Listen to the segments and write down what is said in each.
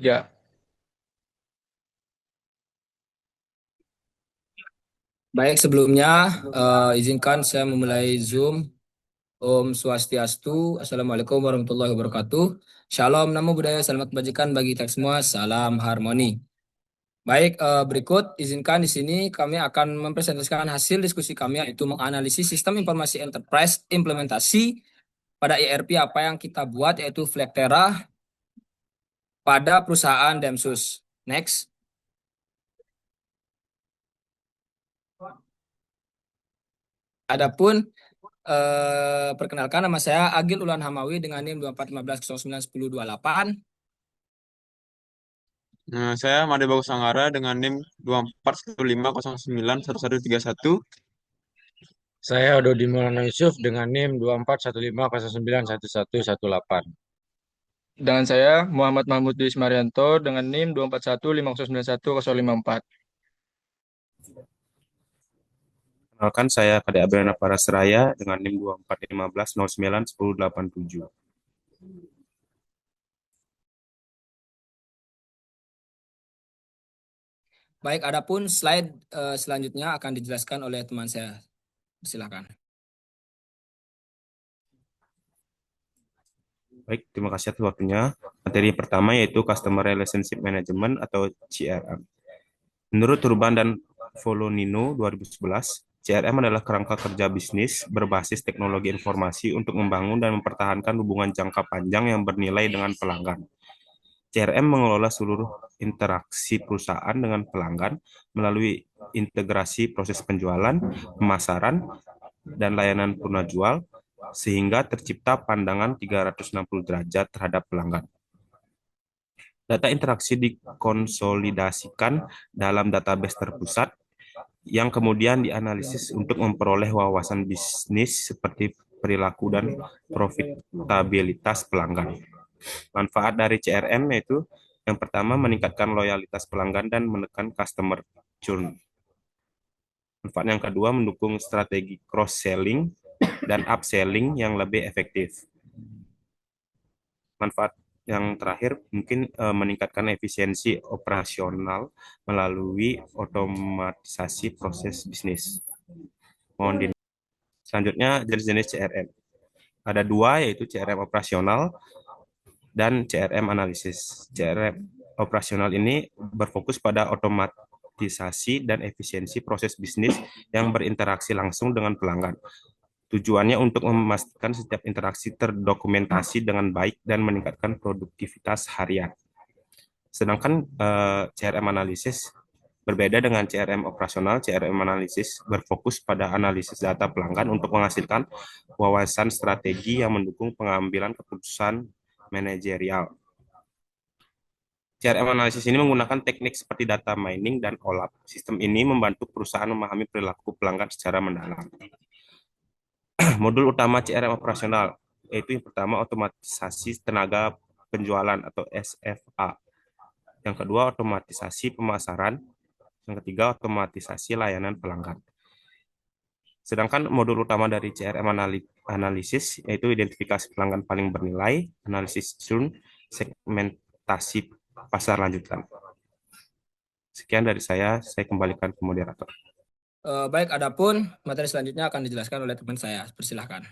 Ya, Baik, sebelumnya izinkan saya memulai Zoom. Om Swastiastu, Assalamualaikum warahmatullahi wabarakatuh. Shalom, namo buddhaya, selamat kebajikan bagi kita semua, salam harmoni. Baik, berikut izinkan di sini kami akan mempresentasikan hasil diskusi kami yaitu menganalisis sistem informasi enterprise implementasi pada ERP apa yang kita buat yaitu Flextera pada perusahaan Demsus. Next. Adapun perkenalkan nama saya Agil Ulan Hamawi dengan NIM 2415091028. Nah, saya Made Bagus Anggara dengan NIM 2415091131. saya Dodi Maulana Yusuf dengan NIM 2415091118. Dan saya Muhammad Mahmud Dwi Ismarianto dengan NIM 2415091054. Kenalkan saya Kadek Abriana Parasraya dengan NIM 2415091087. Baik, adapun slide selanjutnya akan dijelaskan oleh teman saya. Silakan. Baik, terima kasih atas waktunya. Materi pertama yaitu Customer Relationship Management atau CRM. Menurut Turban dan Volonino 2011, CRM adalah kerangka kerja bisnis berbasis teknologi informasi untuk membangun dan mempertahankan hubungan jangka panjang yang bernilai dengan pelanggan. CRM mengelola seluruh interaksi perusahaan dengan pelanggan melalui integrasi proses penjualan, pemasaran, dan layanan jual, sehingga tercipta pandangan 360 derajat terhadap pelanggan. Data interaksi dikonsolidasikan dalam database terpusat yang kemudian dianalisis untuk memperoleh wawasan bisnis seperti perilaku dan profitabilitas pelanggan. Manfaat dari CRM yaitu yang pertama meningkatkan loyalitas pelanggan dan menekan customer churn. Manfaat yang kedua mendukung strategi cross-selling dan upselling yang lebih efektif. Manfaat yang terakhir mungkin meningkatkan efisiensi operasional melalui otomatisasi proses bisnis. Selanjutnya jenis-jenis CRM. Ada dua yaitu CRM operasional dan CRM analisis. CRM operasional ini berfokus pada otomatisasi dan efisiensi proses bisnis yang berinteraksi langsung dengan pelanggan. Tujuannya untuk memastikan setiap interaksi terdokumentasi dengan baik dan meningkatkan produktivitas harian. Sedangkan CRM analisis berbeda dengan CRM operasional. CRM analisis berfokus pada analisis data pelanggan untuk menghasilkan wawasan strategi yang mendukung pengambilan keputusan manajerial. CRM analisis ini menggunakan teknik seperti data mining dan OLAP. Sistem ini membantu perusahaan memahami perilaku pelanggan secara mendalam. Modul utama CRM operasional, yaitu yang pertama otomatisasi tenaga penjualan atau SFA. Yang kedua otomatisasi pemasaran. Yang ketiga otomatisasi layanan pelanggan. Sedangkan modul utama dari CRM analisis yaitu identifikasi pelanggan paling bernilai, analisis churn, segmentasi pasar lanjutan. Sekian dari saya kembalikan ke moderator. Baik, adapun materi selanjutnya akan dijelaskan oleh teman saya. Persilahkan.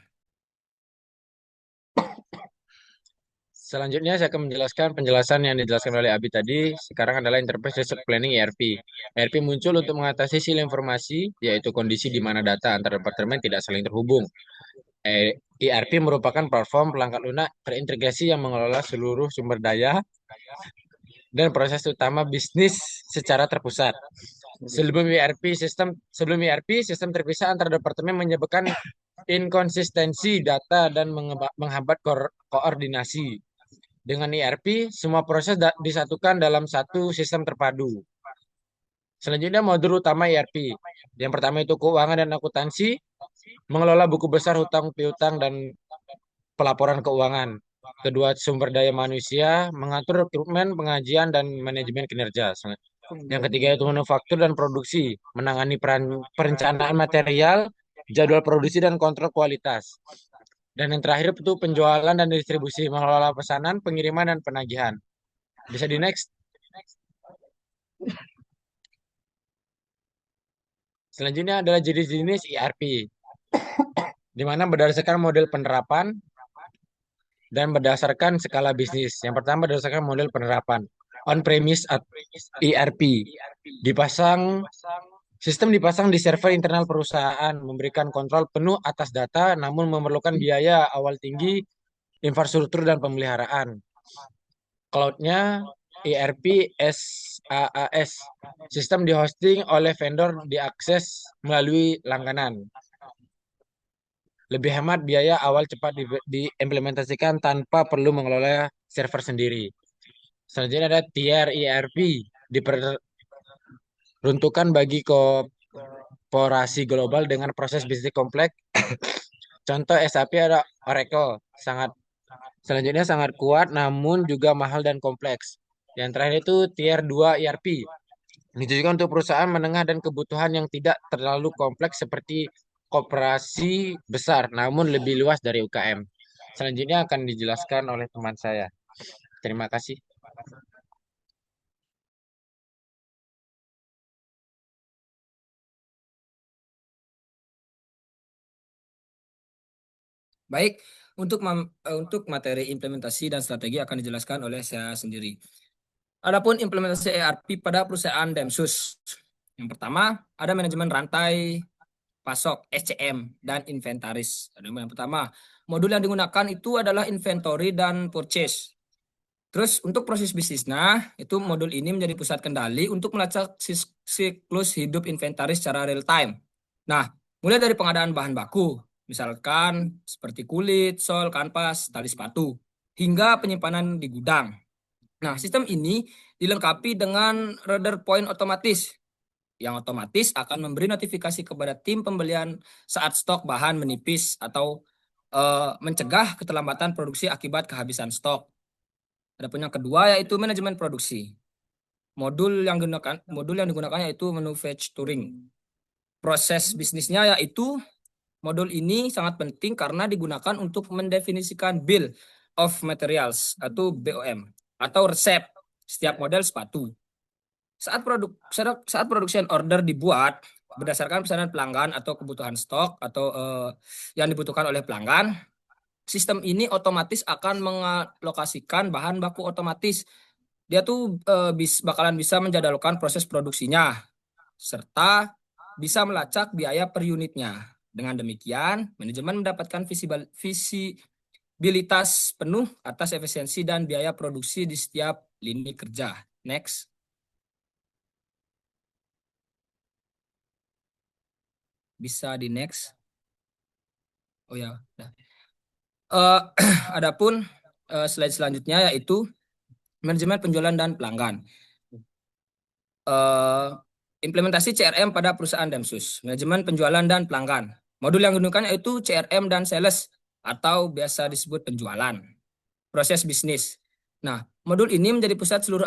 Selanjutnya saya akan menjelaskan penjelasan yang dijelaskan oleh Abi tadi. Sekarang adalah Enterprise Resource Planning ERP. ERP muncul untuk mengatasi sila informasi, yaitu kondisi di mana data antar departemen tidak saling terhubung. ERP merupakan platform perangkat lunak terintegrasi yang mengelola seluruh sumber daya dan proses utama bisnis secara terpusat. Sebelum ERP, sistem terpisah antar departemen menyebabkan inkonsistensi data dan menghambat koordinasi. Dengan ERP, semua proses disatukan dalam satu sistem terpadu. Selanjutnya modul utama ERP. Yang pertama itu keuangan dan akuntansi, mengelola buku besar hutang piutang dan pelaporan keuangan. Kedua, sumber daya manusia, mengatur rekrutmen, pengajian, dan manajemen kinerja. Yang ketiga itu manufaktur dan produksi, menangani perencanaan material, jadwal produksi, dan kontrol kualitas. Dan yang terakhir itu penjualan dan distribusi, mengelola pesanan, pengiriman, dan penagihan. Bisa di next. Selanjutnya adalah jenis-jenis ERP, di mana berdasarkan model penerapan dan berdasarkan skala bisnis. Yang pertama berdasarkan model penerapan. On-premise ERP. Sistem dipasang di server internal perusahaan, memberikan kontrol penuh atas data, namun memerlukan biaya awal tinggi, infrastruktur, dan pemeliharaan. Cloud-nya ERP SaaS. Sistem di hosting oleh vendor diakses melalui langganan. Lebih hemat biaya awal, cepat diimplementasikan tanpa perlu mengelola server sendiri. Selanjutnya ada tier ERP, diperuntukkan bagi korporasi global dengan proses bisnis kompleks. Contoh SAP ada Oracle, selanjutnya sangat kuat namun juga mahal dan kompleks. Yang terakhir itu tier 2 ERP. Ditujukan untuk perusahaan menengah dan kebutuhan yang tidak terlalu kompleks seperti koperasi besar namun lebih luas dari UKM. Selanjutnya akan dijelaskan oleh teman saya. Terima kasih. Baik, untuk materi implementasi dan strategi akan dijelaskan oleh saya sendiri. Adapun implementasi ERP pada perusahaan Demsus. Yang pertama, ada manajemen rantai pasok SCM dan inventaris. Yang pertama, modul yang digunakan itu adalah inventory dan purchase. Terus untuk proses bisnisnya, itu modul ini menjadi pusat kendali untuk melacak siklus hidup inventaris secara real time. Nah, mulai dari pengadaan bahan baku, misalkan seperti kulit, sol, kanvas, tali sepatu, hingga penyimpanan di gudang. Nah, sistem ini dilengkapi dengan reader point otomatis, yang otomatis akan memberi notifikasi kepada tim pembelian saat stok bahan menipis atau mencegah keterlambatan produksi akibat kehabisan stok. Adapun yang kedua yaitu manajemen produksi. Modul yang digunakan yaitu manufacturing. Proses bisnisnya yaitu modul ini sangat penting karena digunakan untuk mendefinisikan bill of materials atau BOM atau resep setiap model sepatu. Saat production order dibuat berdasarkan pesanan pelanggan atau kebutuhan stok atau yang dibutuhkan oleh pelanggan, sistem ini otomatis akan mengalokasikan bahan baku otomatis. Dia tuh bakalan bisa menjadwalkan proses produksinya serta bisa melacak biaya per unitnya. Dengan demikian, manajemen mendapatkan visibilitas penuh atas efisiensi dan biaya produksi di setiap lini kerja. Next. Bisa di next. Oh ya, udah. Adapun slide selanjutnya yaitu manajemen penjualan dan pelanggan. Implementasi CRM pada perusahaan Demsus, manajemen penjualan dan pelanggan. Modul yang digunakan yaitu CRM dan sales atau biasa disebut penjualan. Proses bisnis. Nah, modul ini menjadi pusat seluruh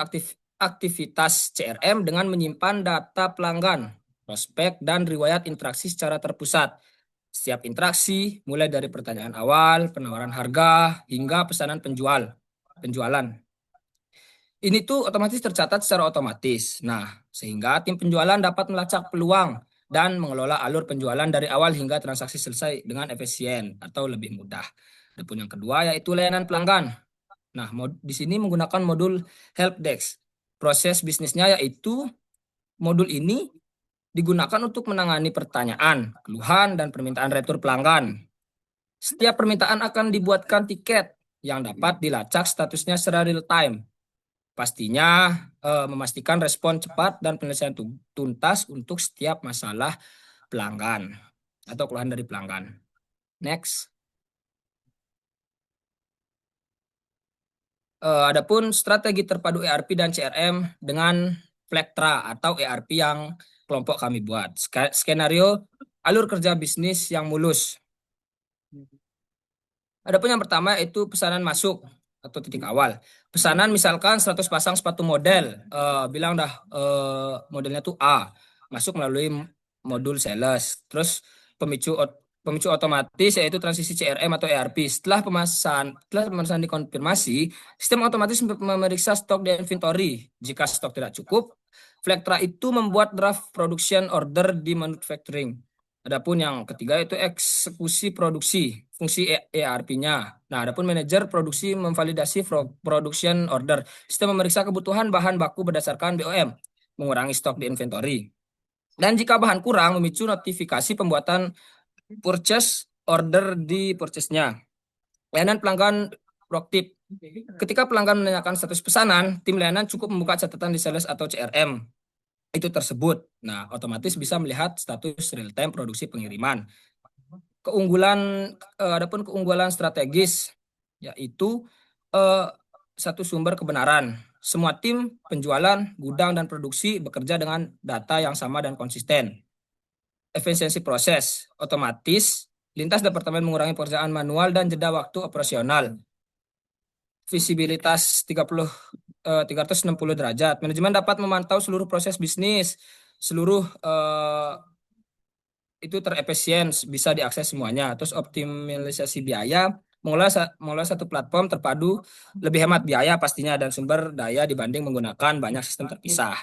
aktivitas CRM dengan menyimpan data pelanggan, prospek, dan riwayat interaksi secara terpusat. Setiap interaksi, mulai dari pertanyaan awal, penawaran harga, hingga pesanan penjualan. Ini tuh otomatis tercatat secara otomatis. Nah, sehingga tim penjualan dapat melacak peluang dan mengelola alur penjualan dari awal hingga transaksi selesai dengan efisien atau lebih mudah. Adapun yang kedua yaitu layanan pelanggan. Nah, di sini menggunakan modul help desk. Proses bisnisnya yaitu modul ini digunakan untuk menangani pertanyaan, keluhan, dan permintaan retur pelanggan. Setiap permintaan akan dibuatkan tiket yang dapat dilacak statusnya secara real time. Pastinya memastikan respon cepat dan penyelesaian tuntas untuk setiap masalah pelanggan atau keluhan dari pelanggan. Next. Adapun strategi terpadu ERP dan CRM dengan Vlectra atau ERP yang kelompok kami buat. Skenario alur kerja bisnis yang mulus. Adapun yang pertama itu pesanan masuk atau titik awal. Pesanan misalkan 100 pasang sepatu model, bilang dah modelnya tuh A, masuk melalui modul sales. Terus pemicu pemicu otomatis yaitu transisi CRM atau ERP. Setelah pemasangan dikonfirmasi, sistem otomatis memeriksa stok di inventory. Jika stok tidak cukup, Vectra itu membuat draft production order di manufacturing. Adapun yang ketiga itu eksekusi produksi, fungsi ERP-nya. Nah, adapun manajer produksi memvalidasi production order. Sistem memeriksa kebutuhan bahan baku berdasarkan BOM, mengurangi stok di inventory. Dan jika bahan kurang, memicu notifikasi pembuatan purchase order di purchase-nya. Layanan pelanggan proaktif. Ketika pelanggan menanyakan status pesanan, tim layanan cukup membuka catatan di sales atau CRM itu tersebut. Nah, otomatis bisa melihat status real-time produksi pengiriman. Adapun keunggulan strategis yaitu satu sumber kebenaran. Semua tim, penjualan, gudang, dan produksi bekerja dengan data yang sama dan konsisten. Efisiensi proses, otomatis, lintas departemen mengurangi pekerjaan manual dan jeda waktu operasional. Visibilitas 360 derajat. Manajemen dapat memantau seluruh proses bisnis, seluruh itu terefisien, bisa diakses semuanya. Terus optimalisasi biaya, mengelola satu platform terpadu lebih hemat biaya pastinya dan sumber daya dibanding menggunakan banyak sistem terpisah.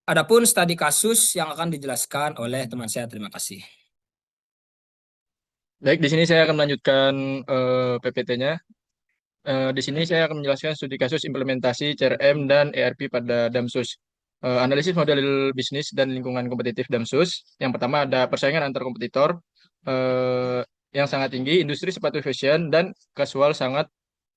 Adapun studi kasus yang akan dijelaskan oleh teman saya. Terima kasih. Baik, di sini saya akan melanjutkan PPT-nya. Di sini saya akan menjelaskan studi kasus implementasi CRM dan ERP pada Damsus. Analisis model bisnis dan lingkungan kompetitif Damsus. Yang pertama ada persaingan antar kompetitor yang sangat tinggi, industri sepatu fashion dan casual sangat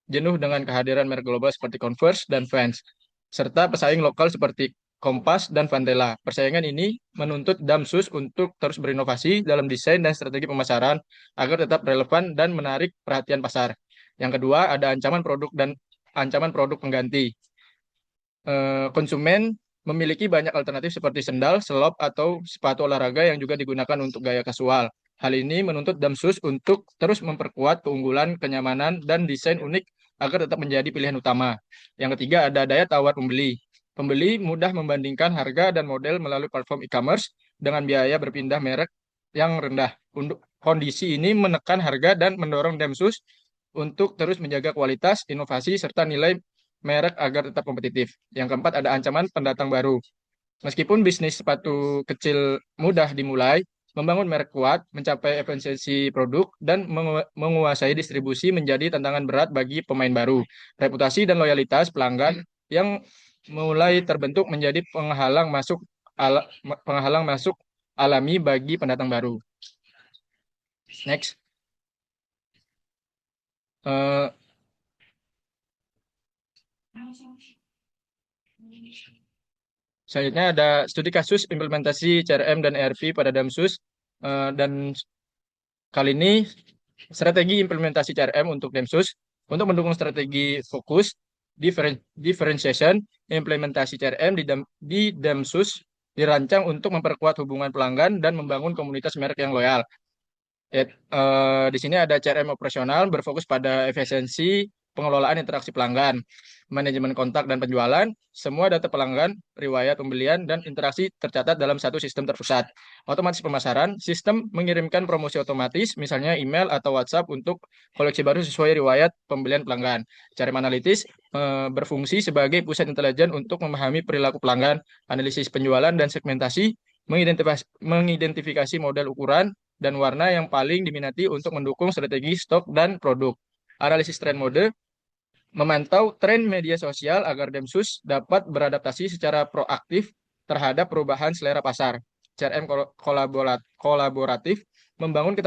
jenuh dengan kehadiran merek global seperti Converse dan Vans, serta pesaing lokal seperti Kompas dan Vantela. Persaingan ini menuntut Damsus untuk terus berinovasi dalam desain dan strategi pemasaran agar tetap relevan dan menarik perhatian pasar. Yang kedua, ada ancaman produk pengganti. Konsumen memiliki banyak alternatif seperti sendal, selop, atau sepatu olahraga yang juga digunakan untuk gaya kasual. Hal ini menuntut Damsus untuk terus memperkuat keunggulan, kenyamanan, dan desain unik agar tetap menjadi pilihan utama. Yang ketiga, ada daya tawar pembeli. Pembeli mudah membandingkan harga dan model melalui platform e-commerce dengan biaya berpindah merek yang rendah. Kondisi ini menekan harga dan mendorong Damsus untuk terus menjaga kualitas, inovasi, serta nilai merek agar tetap kompetitif. Yang keempat, ada ancaman pendatang baru. Meskipun bisnis sepatu kecil mudah dimulai, membangun merek kuat, mencapai efisiensi produk, dan menguasai distribusi menjadi tantangan berat bagi pemain baru. Reputasi dan loyalitas pelanggan yang mulai terbentuk menjadi penghalang masuk alami bagi pendatang baru. Next. Selanjutnya ada studi kasus implementasi CRM dan ERP pada Damsus. Dan kali ini strategi implementasi CRM untuk Damsus. Untuk mendukung strategi fokus, differentiation, implementasi CRM di Damsus dirancang untuk memperkuat hubungan pelanggan dan membangun komunitas merek yang loyal. Di sini ada CRM operasional berfokus pada efisiensi pengelolaan interaksi pelanggan, manajemen kontak dan penjualan, semua data pelanggan, riwayat pembelian, dan interaksi tercatat dalam satu sistem terpusat. Otomatis pemasaran, sistem mengirimkan promosi otomatis, misalnya email atau WhatsApp untuk koleksi baru sesuai riwayat pembelian pelanggan. CRM analitis berfungsi sebagai pusat intelijen untuk memahami perilaku pelanggan, analisis penjualan dan segmentasi, mengidentifikasi model ukuran dan warna yang paling diminati untuk mendukung strategi stok dan produk. Analisis trend mode memantau tren media sosial agar Damsus dapat beradaptasi secara proaktif terhadap perubahan selera pasar. CRM kolaboratif membangun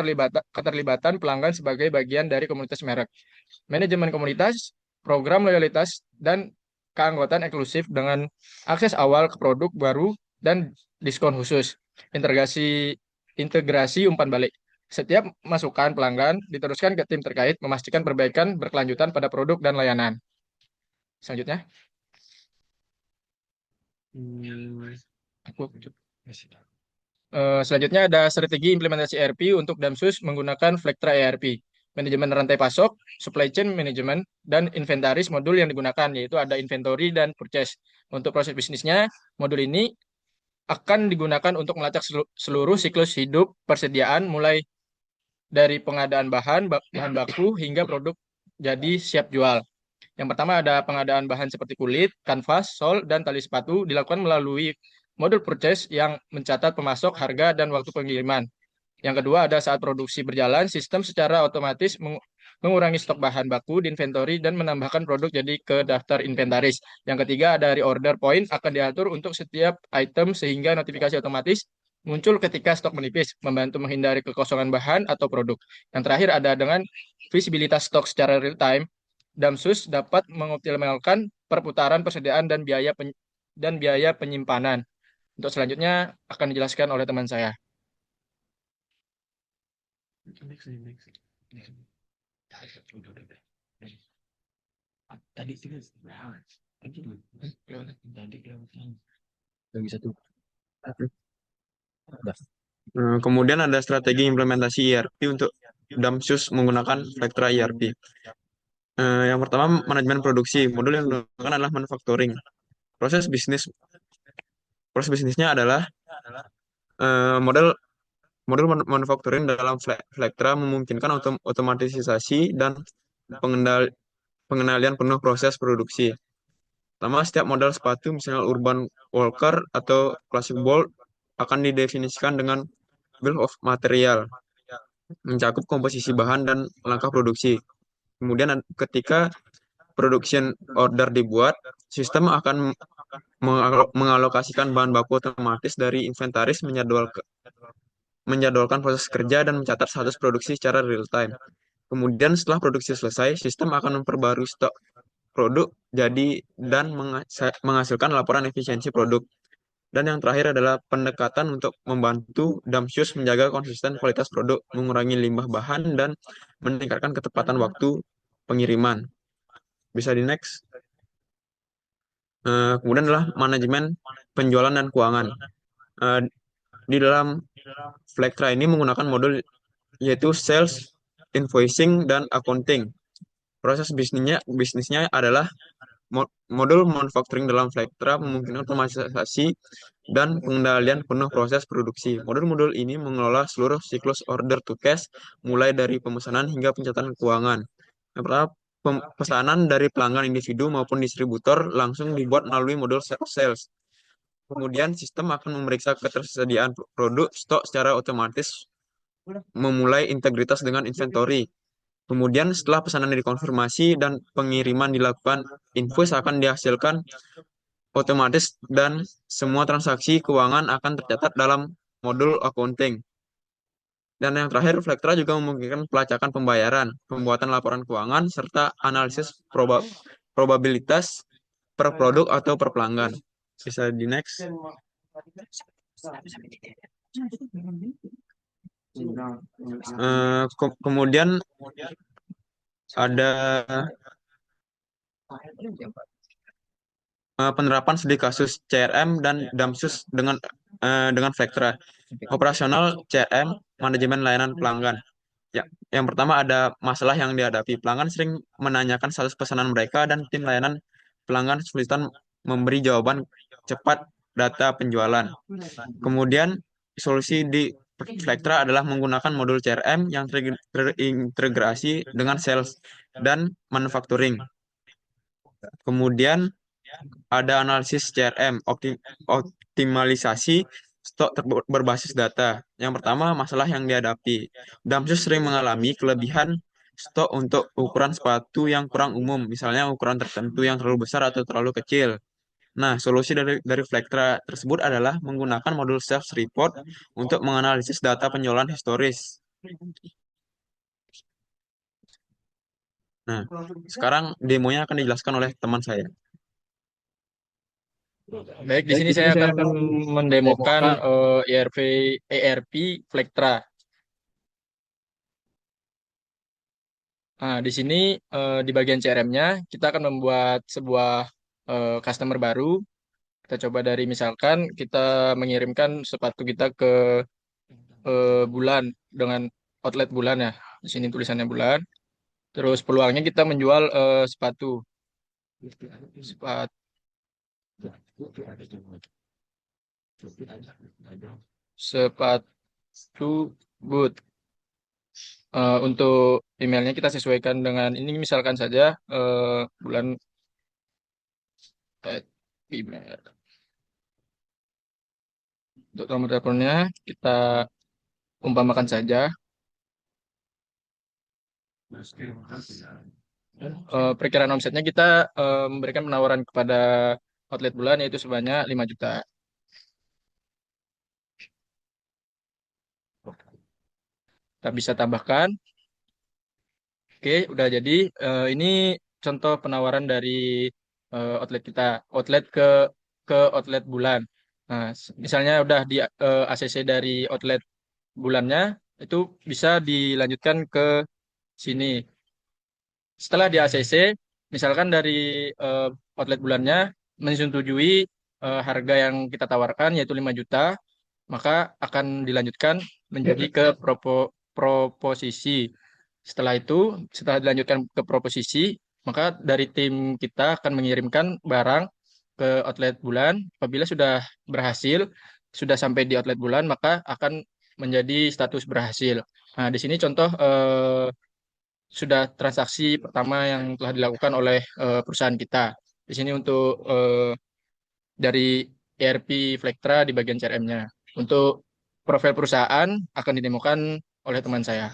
keterlibatan pelanggan sebagai bagian dari komunitas merek. Manajemen komunitas, program loyalitas, dan keanggotaan eksklusif dengan akses awal ke produk baru dan diskon khusus. Integrasi umpan balik. Setiap masukan pelanggan diteruskan ke tim terkait memastikan perbaikan berkelanjutan pada produk dan layanan. Selanjutnya. Selanjutnya ada strategi implementasi ERP untuk Damsus menggunakan Vectra ERP. Manajemen rantai pasok, supply chain management, dan inventaris modul yang digunakan, yaitu ada inventory dan purchase. Untuk proses bisnisnya, modul ini akan digunakan untuk melacak seluruh siklus hidup persediaan mulai dari pengadaan bahan baku hingga produk jadi siap jual. Yang pertama ada pengadaan bahan seperti kulit, kanvas, sol, dan tali sepatu dilakukan melalui modul purchase yang mencatat pemasok, harga, dan waktu pengiriman. Yang kedua ada saat produksi berjalan, sistem secara otomatis mengurangi stok bahan baku di inventory dan menambahkan produk jadi ke daftar inventaris. Yang ketiga ada reorder point akan diatur untuk setiap item sehingga notifikasi otomatis muncul ketika stok menipis, membantu menghindari kekosongan bahan atau produk. Yang terakhir ada dengan visibilitas stok secara real time, Damsus dapat mengoptimalkan perputaran persediaan dan biaya penyimpanan. Untuk selanjutnya akan dijelaskan oleh teman saya. Kemudian ada strategi implementasi ERP untuk Damsus menggunakan Vectra ERP. Yang pertama, manajemen produksi. Modul yang digunakan adalah manufacturing. Proses bisnisnya adalah model manufacturing dalam Vectra memungkinkan otomatisasi dan pengendalian penuh proses produksi. Pertama, setiap model sepatu, misalnya Urban Walker atau Classic Bolt, akan didefinisikan dengan bill of material, mencakup komposisi bahan dan langkah produksi. Kemudian ketika production order dibuat, sistem akan mengalokasikan bahan baku otomatis dari inventaris, menjadwalkan proses kerja dan mencatat status produksi secara real time. Kemudian setelah produksi selesai, sistem akan memperbarui stok produk jadi dan menghasilkan laporan efisiensi produk. Dan yang terakhir adalah pendekatan untuk membantu Damsus menjaga konsisten kualitas produk, mengurangi limbah bahan, dan meningkatkan ketepatan waktu pengiriman. Bisa di next. Kemudian adalah manajemen penjualan dan keuangan. Di dalam Vectra ini menggunakan modul yaitu sales, invoicing, dan accounting. Proses bisnisnya adalah modul manufacturing dalam Vectra memungkinkan otomatisasi dan pengendalian penuh proses produksi. Modul-modul ini mengelola seluruh siklus order to cash, mulai dari pemesanan hingga pencatatan keuangan. Yang pertama, pesanan dari pelanggan individu maupun distributor langsung dibuat melalui modul sales. Kemudian sistem akan memeriksa ketersediaan produk stok secara otomatis, memulai integritas dengan inventory. Kemudian setelah pesanan dikonfirmasi dan pengiriman dilakukan, invoice akan dihasilkan otomatis dan semua transaksi keuangan akan tercatat dalam modul accounting. Dan yang terakhir, Vectra juga memungkinkan pelacakan pembayaran, pembuatan laporan keuangan, serta analisis probabilitas per produk atau per pelanggan. Bisa di next. Kemudian ada penerapan studi kasus CRM dan Damsus dengan Vectra. Operasional CRM, manajemen layanan pelanggan. Ya, yang pertama ada masalah yang dihadapi. Pelanggan sering menanyakan status pesanan mereka dan tim layanan pelanggan kesulitan memberi jawaban cepat data penjualan. Kemudian solusi di Vectra adalah menggunakan modul CRM yang terintegrasi dengan sales dan manufacturing. Kemudian ada analisis CRM, optimalisasi stok berbasis data. Yang pertama, masalah yang dihadapi. Damsus sering mengalami kelebihan stok untuk ukuran sepatu yang kurang umum, misalnya ukuran tertentu yang terlalu besar atau terlalu kecil. Nah, solusi dari Vectra tersebut adalah menggunakan modul Sales Report untuk menganalisis data penjualan historis. Nah, sekarang demonya akan dijelaskan oleh teman saya. Baik, di sini saya akan mendemokan ERP Vectra. Nah, di sini di bagian CRM-nya kita akan membuat sebuah customer baru. Kita coba dari misalkan kita mengirimkan sepatu kita ke bulan dengan outlet bulan ya. Di sini tulisannya bulan. Terus peluangnya kita menjual sepatu. Sepatu boot. Untuk emailnya kita sesuaikan dengan ini, misalkan saja bulan email. Untuk nomor teleponnya kita umpamakan saja. Perkiraan omsetnya kita memberikan penawaran kepada outlet bulan yaitu sebanyak 5 juta. Kita bisa tambahkan. Oke, udah jadi. Ini contoh penawaran dari outlet kita, outlet ke outlet bulan. Nah, misalnya udah di ACC dari outlet bulannya, itu bisa dilanjutkan ke sini. Setelah di ACC, misalkan dari eh, outlet bulannya menyetujui harga yang kita tawarkan yaitu 5 juta, maka akan dilanjutkan menjadi ke proposisi. Setelah itu, setelah dilanjutkan ke proposisi, maka dari tim kita akan mengirimkan barang ke outlet bulan. Apabila sudah berhasil, sudah sampai di outlet bulan, maka akan menjadi status berhasil. Nah, di sini contoh sudah transaksi pertama yang telah dilakukan oleh perusahaan kita. Di sini untuk dari ERP Vlectra di bagian CRM-nya. Untuk profil perusahaan akan ditemukan oleh teman saya.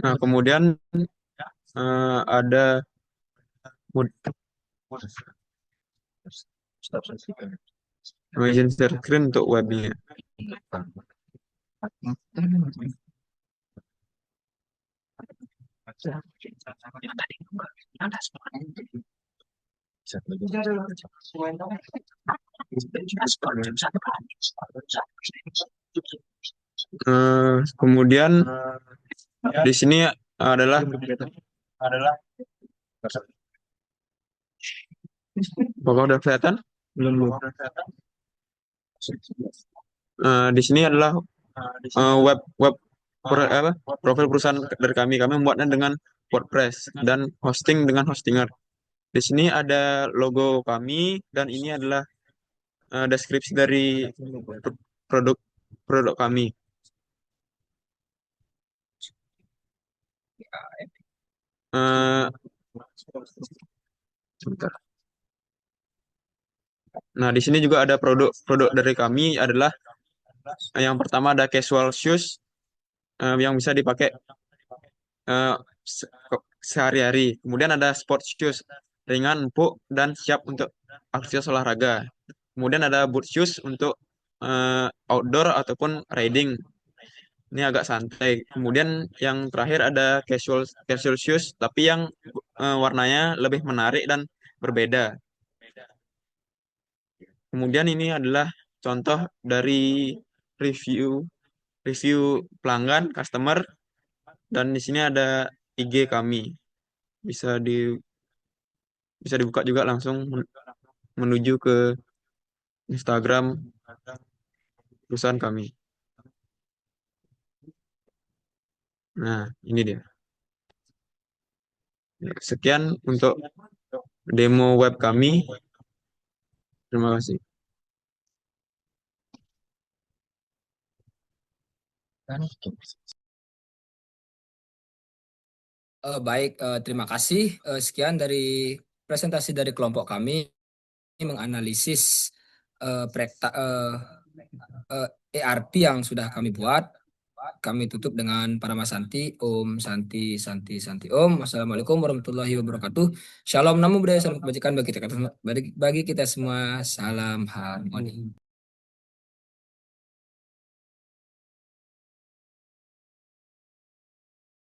Nah, kemudian ada izin share screen untuk webnya. Kemudian di sini adalah apakah udah kelihatan? Belum. Di sini adalah web profil perusahaan dari kami. Kami membuatnya dengan WordPress dan hosting dengan Hostinger. Di sini ada logo kami dan ini adalah deskripsi dari produk produk kami. Eh, sebentar. Nah, di sini juga ada produk dari kami adalah yang pertama ada casual shoes yang bisa dipakai eh, se- sehari-hari. Kemudian ada sports shoes ringan, empuk, dan siap untuk aktivitas olahraga. Kemudian ada boot shoes untuk outdoor ataupun riding. Ini agak santai. Kemudian yang terakhir ada casual shoes, tapi yang warnanya lebih menarik dan berbeda. Kemudian ini adalah contoh dari review review pelanggan, customer, dan di sini ada IG kami. Bisa di bisa dibuka juga langsung menuju ke Instagram perusahaan kami. Nah, ini dia. Sekian untuk demo web kami. Terima kasih. Baik, terima kasih. Sekian dari presentasi dari kelompok kami menganalisis ERP yang sudah kami buat. Kami tutup dengan para Mas Santi. Om Santi, Santi, Santi Om. Wassalamualaikum warahmatullahi wabarakatuh. Shalom, namo buddhaya, salam kebajikan bagi kita semua. Salam harmoni.